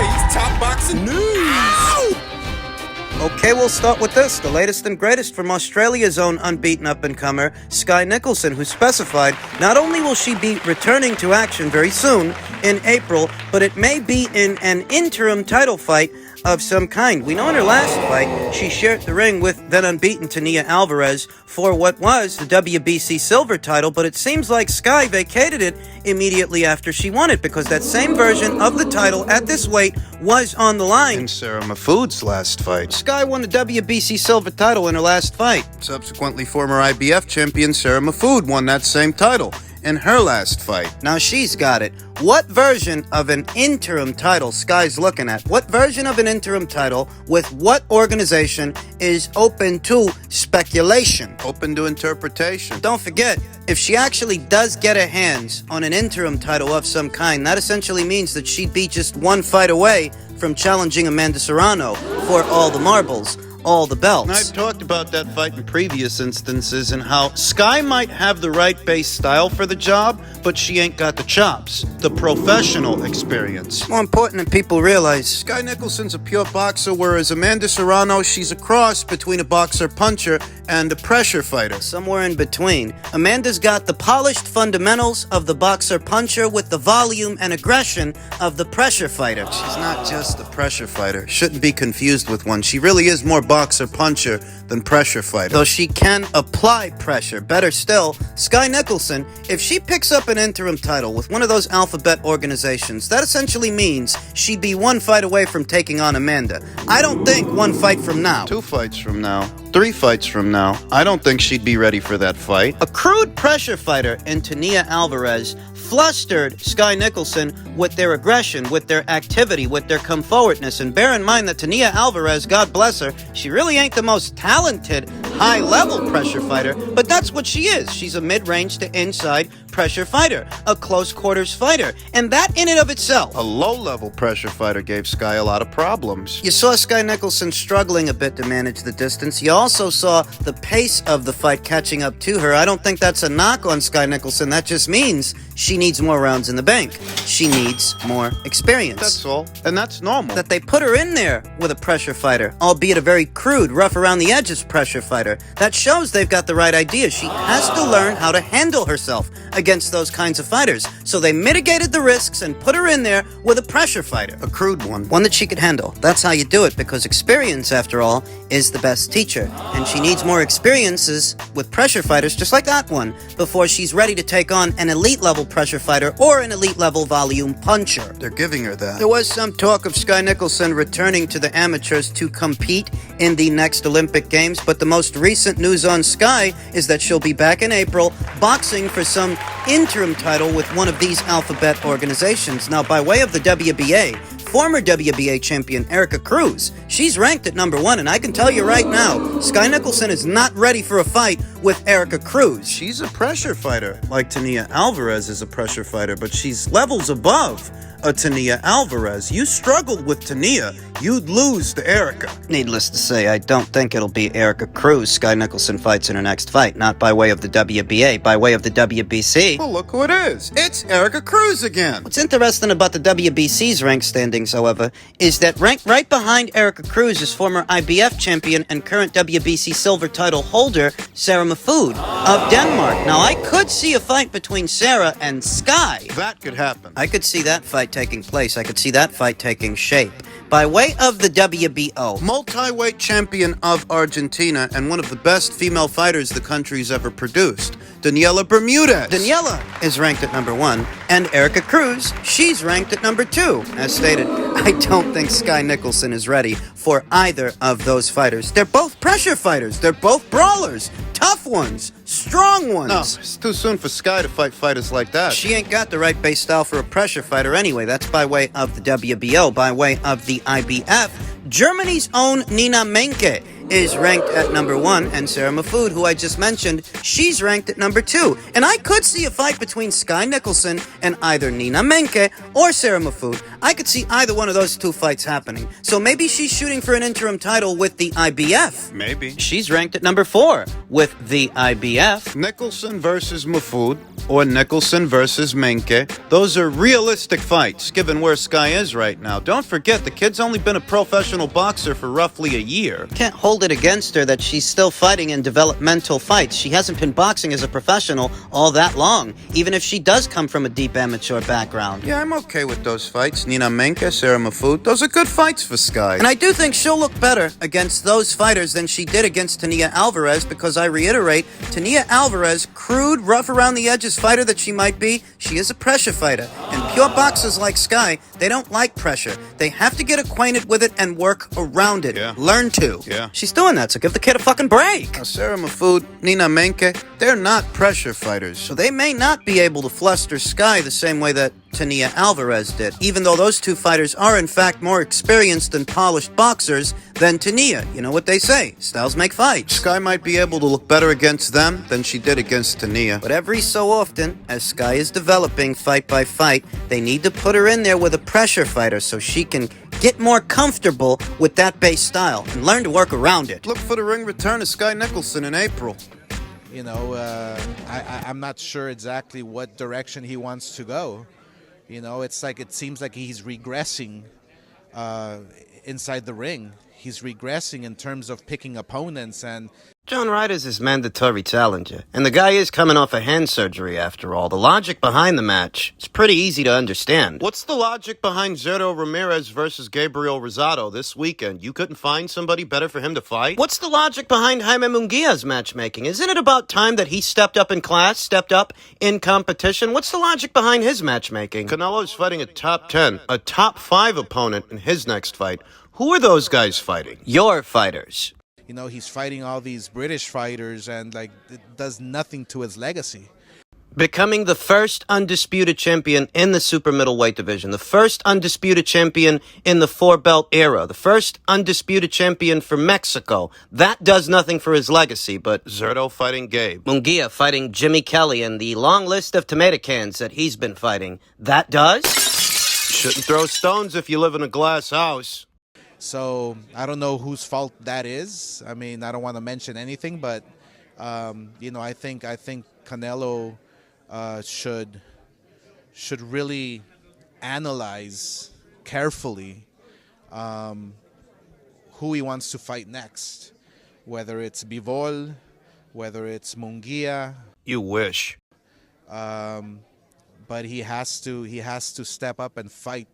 today's top boxing news. Ow! Okay, we'll start with this. The latest and greatest from Australia's own unbeaten up-and-comer, Skye Nicholson, who specified not only will she be returning to action very soon, in April, but it may be in an interim title fight of some kind. We know in her last fight, she shared the ring with then unbeaten Tania Alvarez for what was the WBC silver title, but it seems like Skye vacated it immediately after she won it, because that same version of the title at this weight was on the line in Sarah Mahfoud's last fight. Skye won the WBC silver title in her last fight. Subsequently, former IBF champion Sarah Mahfoud won that same title in her last fight. Now she's got it. What version of an interim title Skye's looking at? What version of an interim title with what organization is open to speculation? Open to interpretation. Don't forget, if she actually does get her hands on an interim title of some kind, that essentially means that she'd be just one fight away from challenging Amanda Serrano for all the marbles, all the belts. And I've talked about that fight in previous instances and how Skye might have the right base style for the job, but she ain't got the chops, the professional experience. More important than people realize. Skye Nicholson's a pure boxer, whereas Amanda Serrano, she's a cross between a boxer-puncher and a pressure fighter. Somewhere in between. Amanda's got the polished fundamentals of the boxer-puncher with the volume and aggression of the pressure fighter. She's not just a pressure fighter. Shouldn't be confused with one. She really is more boxer-puncher than pressure fighter. Though she can apply pressure. Better still, Skye Nicholson, if she picks up an interim title with one of those alphabet organizations, that essentially means she'd be one fight away from taking on Amanda. I don't think one fight from now. 2 fights from now. 3 fights from now. I don't think she'd be ready for that fight. A crude pressure fighter in Tania Alvarez flustered Skye Nicholson with their aggression, with their activity, with their come-forwardness. And bear in mind that Tania Alvarez, God bless her, she really ain't the most talented high-level pressure fighter, but that's what she is. She's a mid-range to inside pressure fighter, a close-quarters fighter, and that in and of itself. A low-level pressure fighter gave Skye a lot of problems. You saw Skye Nicholson struggling a bit to manage the distance. You also saw the pace of the fight catching up to her. I don't think that's a knock on Skye Nicholson. That just means she needs more rounds in the bank. She needs more experience. That's all. And that's normal. That they put her in there with a pressure fighter, albeit a very crude, rough around the edges pressure fighter. That shows they've got the right idea. She has to learn how to handle herself against those kinds of fighters. So they mitigated the risks and put her in there with a pressure fighter. A crude one. One that she could handle. That's how you do it, because experience, after all, is the best teacher. And she needs more experiences with pressure fighters just like that one before she's ready to take on an elite-level pressure fighter or an elite-level volume puncher. They're giving her that. There was some talk of Skye Nicholson returning to the amateurs to compete in the next Olympic Games, but the most recent news on Skye is that she'll be back in April boxing for some interim title with one of these alphabet organizations. Now, by way of the WBA, former WBA champion Erica Cruz, she's ranked at number 1, and I can tell you right now, Skye Nicholson is not ready for a fight with Erica Cruz. She's a pressure fighter, like Tania Alvarez is a pressure fighter, but she's levels above a Tania Alvarez. You struggled with Tania, you'd lose to Erica. Needless to say, I don't think it'll be Erica Cruz Skye Nicholson fights in her next fight, not by way of the WBA, by way of the WBC. Well, look who it is. It's Erica Cruz again. What's interesting about the WBC's rank standings, however, is that ranked right behind Erica Cruz is former IBF champion and current WBC silver title holder Sarah Mahfoud of Denmark. Now, I could see a fight between Sarah and Skye. That could happen. I could see that fight taking place. I could see that fight taking shape. By way of the WBO, multi-weight champion of Argentina and one of the best female fighters the country's ever produced, Daniela Bermudez. Daniela is ranked at number 1, and Erica Cruz, she's ranked at number 2. As stated, I don't think Skye Nicholson is ready for either of those fighters. They're both pressure fighters. They're both brawlers. Tough ones. Strong ones. No, it's too soon for Skye to fight fighters like that. She ain't got the right base style for a pressure fighter anyway. That's by way of the WBO, by way of the IBF. Germany's own Nina Menke is ranked at number 1, and Sarah Mahfoud, who I just mentioned, she's ranked at number 2. And I could see a fight between Skye Nicholson and either Nina Menke or Sarah Mahfoud. I could see either one of those two fights happening. So maybe she's shooting for an interim title with the IBF. Maybe. She's ranked at number 4 with the IBF. Nicholson versus Mahfoud or Nicholson versus Menke. Those are realistic fights, given where Skye is right now. Don't forget, the kid's only been a professional boxer for roughly a year. Can't hold it against her that she's still fighting in developmental fights. She hasn't been boxing as a professional all that long, even if she does come from a deep amateur background. Yeah, I'm okay with those fights. Nina Menke, Sarah Mahfoud, those are good fights for Skye. And I do think she'll look better against those fighters than she did against Tania Alvarez, because I reiterate, Tania Alvarez, crude, rough around the edges fighter that she might be, she is a pressure fighter. And pure boxers like Skye, they don't like pressure. They have to get acquainted with it and work around it. Yeah. Learn to. Yeah. She's doing that, so give the kid a fucking break. Now, Sarah Mahfoud, Nina Menke, they're not pressure fighters. So they may not be able to fluster Skye the same way that Tania Alvarez did, even though those two fighters are in fact more experienced and polished boxers than Tania. You know what they say, styles make fights. Skye might be able to look better against them than she did against Tania. But every so often, as Skye is developing fight by fight, they need to put her in there with a pressure fighter so she can get more comfortable with that base style and learn to work around it. Look for the ring return of Skye Nicholson in April. You know, I'm not sure exactly what direction he wants to go. You know, it seems like he's regressing inside the ring. He's regressing in terms of picking opponents, and John Ryder's his mandatory challenger, and the guy is coming off a hand surgery after all. The logic behind the match is pretty easy to understand. What's the logic behind Zerto Ramirez versus Gabriel Rosado this weekend? You couldn't find somebody better for him to fight? What's the logic behind Jaime Munguia's matchmaking? Isn't it about time that he stepped up in class, stepped up in competition? What's the logic behind his matchmaking? Canelo's fighting a top 10, a top 5 opponent in his next fight. Who are those guys fighting? Your fighters. you know, he's fighting all these British fighters, and like it does nothing to his legacy. Becoming the first undisputed champion in the super middleweight division, the first undisputed champion in the four-belt era, the first undisputed champion for Mexico. That does nothing for his legacy, but Zerto fighting Gabe. Munguia fighting Jimmy Kelly, and the long list of tomato cans that he's been fighting, that does? Shouldn't throw stones if you live in a glass house. So I don't know whose fault that is. I mean, I don't want to mention anything, but you know, I think Canelo should really analyze carefully who he wants to fight next, whether it's Bivol, whether it's Munguia. You wish. But he has to step up and fight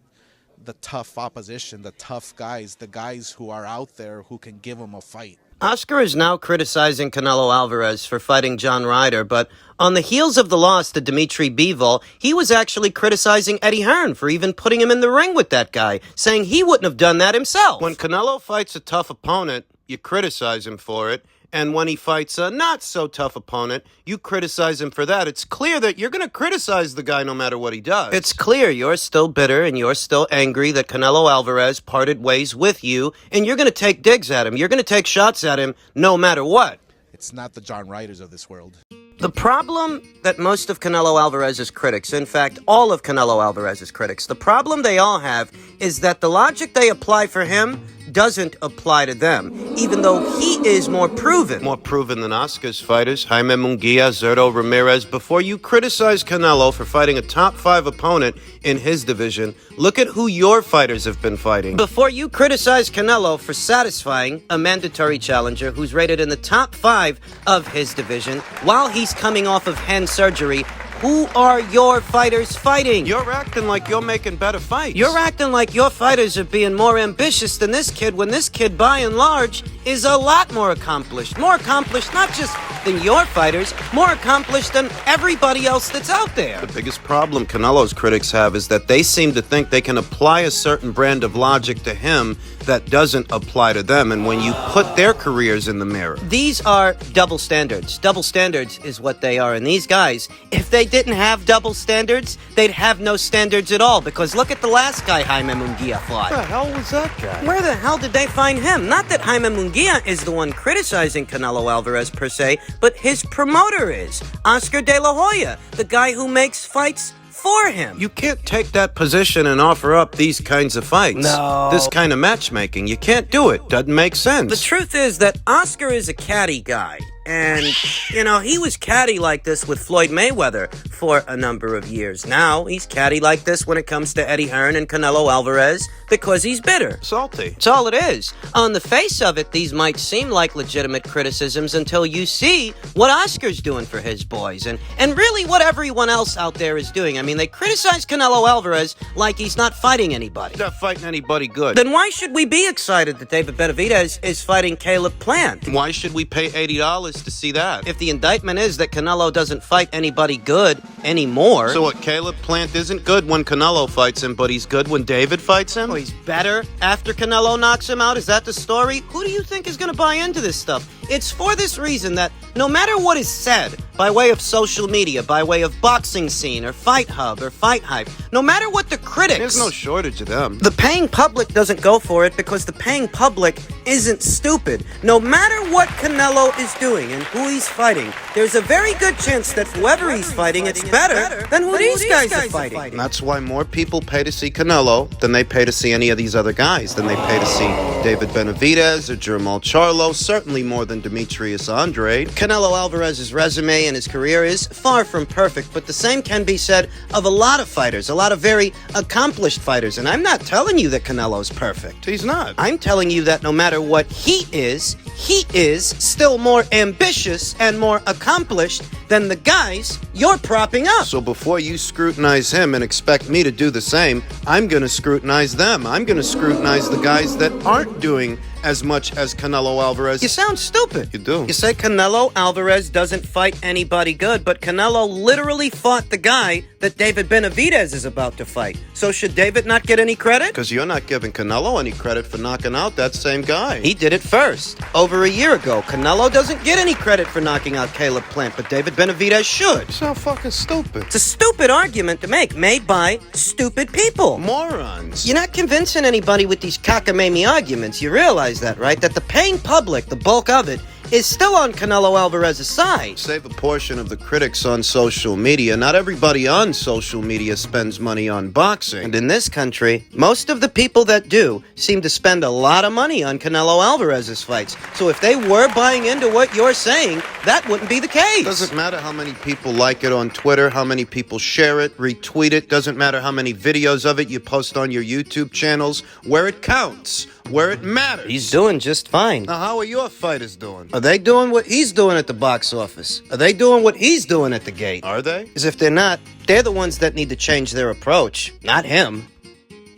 the tough opposition, the tough guys, the guys who are out there who can give him a fight. Oscar is now criticizing Canelo Alvarez for fighting John Ryder, but on the heels of the loss to Dimitri Bivol, he was actually criticizing Eddie Hearn for even putting him in the ring with that guy, saying he wouldn't have done that himself. When Canelo fights a tough opponent, you criticize him for it. And when he fights a not-so-tough opponent, you criticize him for that. It's clear that you're going to criticize the guy no matter what he does. It's clear you're still bitter and you're still angry that Canelo Alvarez parted ways with you, and you're going to take digs at him. You're going to take shots at him no matter what. It's not the John Ryders of this world. The problem that most of Canelo Alvarez's critics, in fact, all of Canelo Alvarez's critics, the problem they all have is that the logic they apply for him doesn't apply to them, even though he is more proven. More proven than Oscar's fighters, Jaime Munguia, Zerto Ramirez. Before you criticize Canelo for fighting a top 5 opponent in his division, look at who your fighters have been fighting. Before you criticize Canelo for satisfying a mandatory challenger who's rated in the top 5 of his division, while he's coming off of hand surgery, who are your fighters fighting? You're acting like you're making better fights. You're acting like your fighters are being more ambitious than this kid, when this kid, by and large, is a lot more accomplished. More accomplished not just than your fighters, more accomplished than everybody else that's out there. The biggest problem Canelo's critics have is that they seem to think they can apply a certain brand of logic to him that doesn't apply to them, and when you put their careers in the mirror. These are double standards. Double standards is what they are, and these guys, if they didn't have double standards, they'd have no standards at all, because look at the last guy Jaime Munguia fought. What the hell was that guy? Where the hell did they find him? Not that Jaime Munguia is the one criticizing Canelo Alvarez per se, but his promoter is. Oscar De La Hoya, the guy who makes fights for him. You can't take that position and offer up these kinds of fights. No. This kind of matchmaking. You can't do it. Doesn't make sense. The truth is that Oscar is a catty guy. And, you know, he was catty like this with Floyd Mayweather for a number of years. Now, he's catty like this when it comes to Eddie Hearn and Canelo Alvarez because he's bitter. Salty. That's all it is. On the face of it, these might seem like legitimate criticisms until you see what Oscar's doing for his boys and really what everyone else out there is doing. I mean, they criticize Canelo Alvarez like he's not fighting anybody. He's not fighting anybody good. Then why should we be excited that David Benavidez is fighting Caleb Plant? Why should we pay $80 to see that? If the indictment is that Canelo doesn't fight anybody good anymore... So what, Caleb Plant isn't good when Canelo fights him, but he's good when David fights him? Oh, he's better after Canelo knocks him out? Is that the story? Who do you think is going to buy into this stuff? It's for this reason that no matter what is said by way of social media, by way of boxing scene or Fight Hub or Fight Hype, no matter what the critics... There's no shortage of them. The paying public doesn't go for it because the paying public isn't stupid. No matter what Canelo is doing and who he's fighting, there's a very good chance that whoever he's fighting, it's better than who these guys are fighting. And that's why more people pay to see Canelo than they pay to see any of these other guys, than they pay to see David Benavidez or Jermall Charlo, certainly more than Demetrius Andrade. Canelo Alvarez's resume and his career is far from perfect, but the same can be said of a lot of fighters, a lot of very accomplished fighters, and I'm not telling you that Canelo's perfect. He's not. I'm telling you that no matter what he is still more ambitious and more accomplished than the guys you're propping up. So before you scrutinize him and expect me to do the same, I'm going to scrutinize them. I'm going to scrutinize the guys that aren't doing as much as Canelo Alvarez. You sound stupid. You do. You say Canelo Alvarez doesn't fight anybody good, but Canelo literally fought the guy that David Benavidez is about to fight. So should David not get any credit? Because you're not giving Canelo any credit for knocking out that same guy. He did it first, over a year ago. Canelo doesn't get any credit for knocking out Caleb Plant, but David Benavidez should. You sound fucking stupid. It's a stupid argument to make, made by stupid people. Morons. You're not convincing anybody with these cockamamie arguments. You realize that, right? That the paying public, the bulk of it, is still on Canelo Alvarez's side. Save a portion of the critics on social media. Not everybody on social media spends money on boxing. And in this country, most of the people that do seem to spend a lot of money on Canelo Alvarez's fights. So if they were buying into what you're saying, that wouldn't be the case. Doesn't matter how many people like it on Twitter, how many people share it, retweet it. Doesn't matter how many videos of it you post on your YouTube channels. Where it counts, where it matters. He's doing just fine. Now, how are your fighters doing? Are they doing what he's doing at the box office? Are they doing what he's doing at the gate? Are they? Because if they're not, they're the ones that need to change their approach, not him.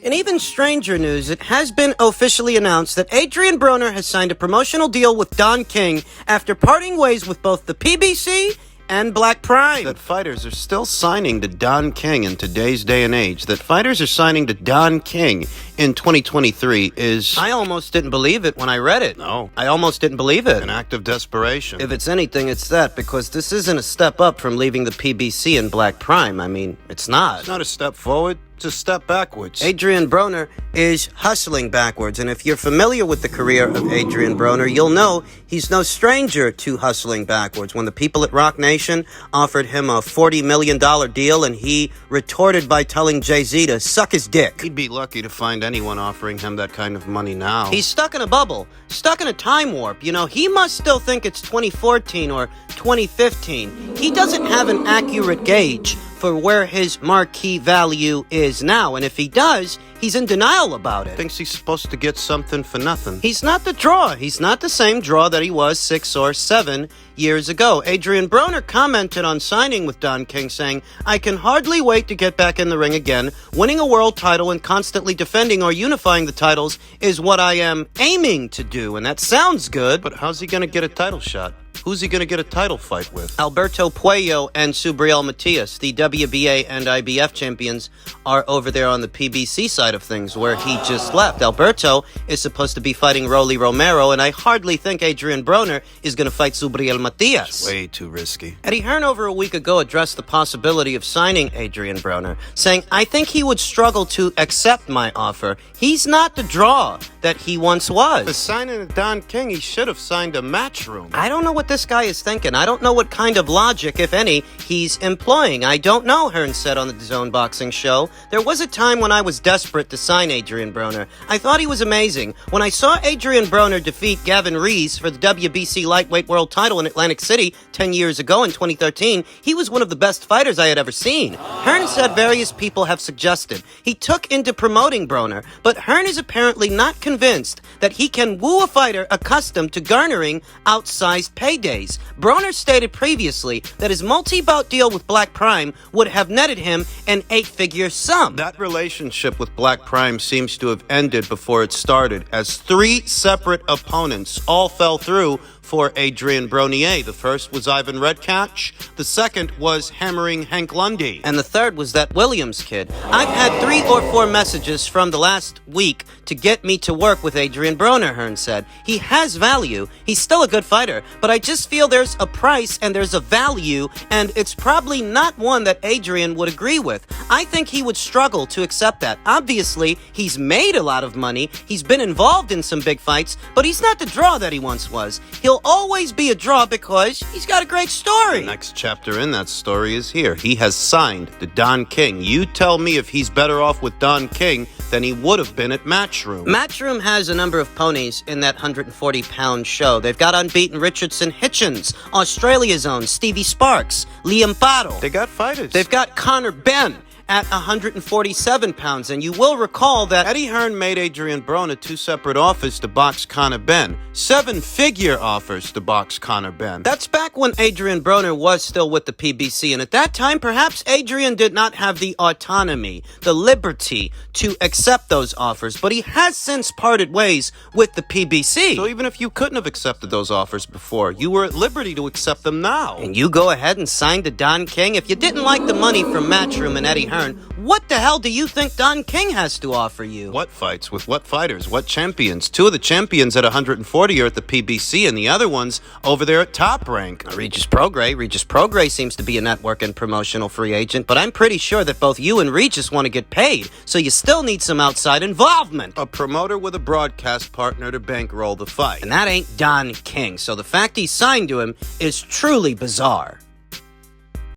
In even stranger news, it has been officially announced that Adrian Broner has signed a promotional deal with Don King after parting ways with both the PBC and Black Prime. That fighters are still signing to Don King in today's day and age. That fighters are signing to Don King in 2023 is... I almost didn't believe it when I read it. No. I almost didn't believe it. An act of desperation. If it's anything, it's that, because this isn't a step up from leaving the PBC and Black Prime. I mean, it's not. It's not a step forward. It's a step backwards. Adrian Broner is hustling backwards, and if you're familiar with the career of Adrian Broner, you'll know he's no stranger to hustling backwards. When the people at Rock Nation offered him a $40 million deal, and he retorted by telling Jay-Z to suck his dick. He'd be lucky to find anyone offering him that kind of money now. He's stuck in a bubble, stuck in a time warp. You know, he must still think it's 2014 or 2015. He doesn't have an accurate gauge for where his marquee value is now. And if he does, he's in denial about it. Thinks he's supposed to get something for nothing. He's not the draw. He's not the same draw that he was 6 or 7 years ago. Adrian Broner commented on signing with Don King, saying, "I can hardly wait to get back in the ring again. Winning a world title and constantly defending or unifying the titles is what I am aiming to do." And that sounds good. But how's he going to get a title shot? Who's he going to get a title fight with? Alberto Puello and Subriel Matias, the WBA and IBF champions, are over there on the PBC side of things, where he just left. Alberto is supposed to be fighting Rolly Romero, and I hardly think Adrian Broner is going to fight Subriel Matias. Way too risky. Eddie Hearn over a week ago addressed the possibility of signing Adrian Broner, saying, "I think he would struggle to accept my offer. He's not the draw that he once was." For signing Don King, he should have signed a Matchroom. I don't know what this guy is thinking. I don't know what kind of logic, if any, he's employing. I don't know, Hearn said on the DAZN Boxing Show. "There was a time when I was desperate to sign Adrian Broner. I thought he was amazing. When I saw Adrian Broner defeat Gavin Rees for the WBC lightweight world title in Atlantic City 10 years ago in 2013, he was one of the best fighters I had ever seen." Hearn said various people have suggested he took into promoting Broner, but Hearn is apparently not convinced that he can woo a fighter accustomed to garnering outsized paydays. Broner stated previously that his multi-bout deal with Black Prime would have netted him an 8-figure sum. That relationship with Black Prime seems to have ended before it started, as 3 separate opponents all fell through for Adrian Bronier. The first was Ivan Redkach, the second was hammering Hank Lundy, and the third was that Williams kid. "I've had 3 or 4 messages from the last week to get me to work with Adrian Broner," Hearn said. "He has value. He's still a good fighter, but I just feel there's a price and there's a value, and it's probably not one that Adrian would agree with. I think he would struggle to accept that. Obviously, he's made a lot of money, he's been involved in some big fights, but he's not the draw that he once was. He'll always be a draw because he's got a great story." The next chapter in that story is here. He has signed to Don King. You tell me if he's better off with Don King than he would have been at Matchroom. Matchroom has a number of ponies in that 140-pound show. They've got unbeaten Richardson Hitchens, Australia's own Stevie Sparks, Liam Battle. They got fighters. They've got Connor Benn at 147 pounds, and you will recall that Eddie Hearn made Adrian Broner 2 separate offers to box Connor Benn. 7-figure offers to box Connor Benn. That's back when Adrian Broner was still with the PBC, and at that time, perhaps Adrian did not have the autonomy, the liberty to accept those offers, but he has since parted ways with the PBC. So even if you couldn't have accepted those offers before, you were at liberty to accept them now. And you go ahead and sign to Don King? If you didn't like the money from Matchroom and Eddie Hearn, what the hell do you think Don King has to offer you? What fights with what fighters? What champions? 2 of the champions at 140 are at the PBC, and the other one's over there at Top Rank. Regis Prograis seems to be a network and promotional free agent, but I'm pretty sure that both you and Regis want to get paid, so you still need some outside involvement. A promoter with a broadcast partner to bankroll the fight. And that ain't Don King, so the fact he signed to him is truly bizarre.